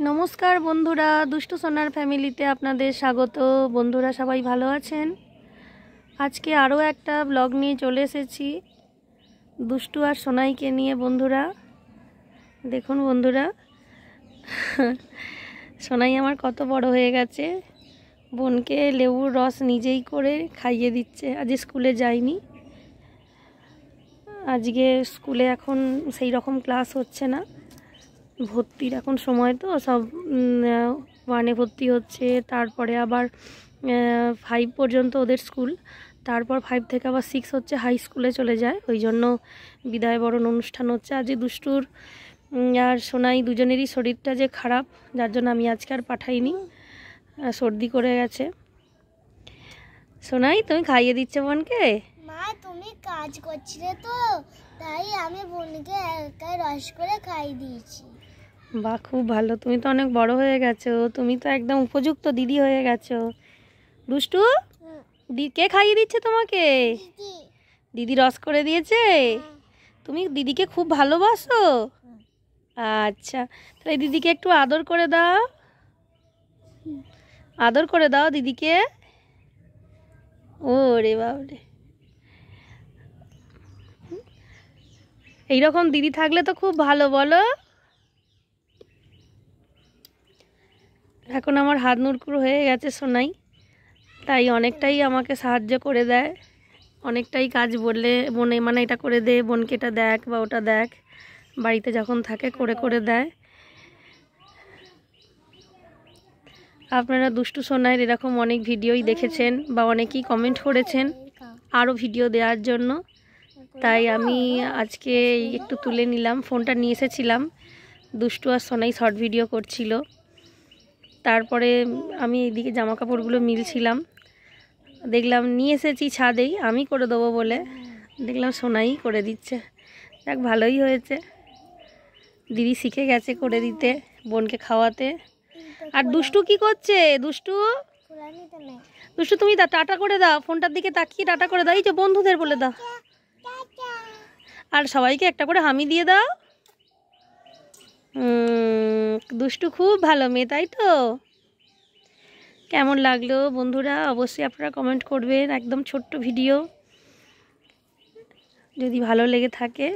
নমস্কার বন্ধুরা, দুষ্টু সোনার ফ্যামিলিতে আপনাদের স্বাগত। বন্ধুরা সবাই ভালো আছেন? আজকে আরও একটা ব্লগ নিয়ে চলে এসেছি দুষ্টু আর সোনাইকে নিয়ে। বন্ধুরা দেখুন, বন্ধুরা সোনাই আমার কত বড় হয়ে গেছে। বোনকে লেবুর রস নিজেই করে খাইয়ে দিচ্ছে। আজ স্কুলে যায়নি, আজকে স্কুলে এখন সেই রকম ক্লাস হচ্ছে না, ভর্তির এখন সময় তো, সব 1-এ ভর্তি হচ্ছে, তারপরে আবার 5 পর্যন্ত ওদের স্কুল, তারপর 5 থেকে আবার 6 হচ্ছে, হাই স্কুলে চলে যায়। ওই জন্য বিদায় বরণ অনুষ্ঠান হচ্ছে। আজ দুষ্টুর আর সোনাই দুজনেরই শরীরটা যে খারাপ, যার জন্য আমি আজকে আর পাঠাইনি, সর্দি করে গেছে। সোনাই, তুমি খাইয়ে দিচ্ছে বোনকে? মা, তুমি কাজ করছিলে তো, তাই আমি বোনকে একা রস করে খাইয়ে দিয়েছি। বাহ, খুব ভালো, তুমি তো অনেক বড় হয়ে গেছো, তুমি তো একদম উপযুক্ত দিদি হয়ে গেছো। দুষ্টু, কে খাইয়ে দিচ্ছে তোমাকে? দিদি রস করে দিয়েছে? তুমি দিদিকে খুব ভালোবাসো? আচ্ছা, তাহলে দিদিকে একটু আদর করে দাও, আদর করে দাও দিদিকে। ও রে বাবরে, এইরকম দিদি থাকলে তো খুব ভালো, বলো? এখন আমার হাত নুড়কুড়ো হয়ে গেছে সোনাই, তাই অনেকটাই আমাকে সাহায্য করে দেয়, অনেকটাই কাজ বললে বোনে, মানে এটা করে দে বোনকে, এটা দেখ বা ওটা দেখ, বাড়িতে যখন থাকে করে করে দেয়। আপনারা দুষ্টু সোনাইয়ের এরকম অনেক ভিডিওই দেখেছেন বা অনেকেই কমেন্ট করেছেন আরও ভিডিও দেওয়ার জন্য, তাই আমি আজকে একটু তুলে নিলাম। ফোনটা নিয়ে এসেছিলাম, দুষ্টু আর সোনাই শর্ট ভিডিও করছিল, তারপরে আমি এইদিকে জামা কাপড়গুলো মিলছিলাম, দেখলাম নিয়ে এসেছি ছাদেই, আমি করে দেবো বলে দেখলাম সোনাই করে দিচ্ছে। যাক, ভালোই হয়েছে, দিদি শিখে গেছে করে দিতে, বোনকে খাওয়াতে। আর দুষ্টু কি করছে? দুষ্টু, দুষ্টু তুমি টাটা করে দাও, ফোনটার দিকে তাকিয়ে টাটা করে দাও, এই যে বন্ধুদের বলে দাও, আর সবাইকে একটা করে হামি দিয়ে দাও। দুষ্টু খুব ভালো মেয়ে, তাই তো? কেমন লাগলো বন্ধুরা অবশ্যই আপনারা কমেন্ট করবেন। একদম ছোট্ট ভিডিও, যদি ভালো লেগে থাকে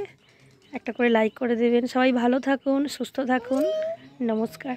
একটা করে লাইক করে দেবেন। সবাই ভালো থাকুন, সুস্থ থাকুন, নমস্কার।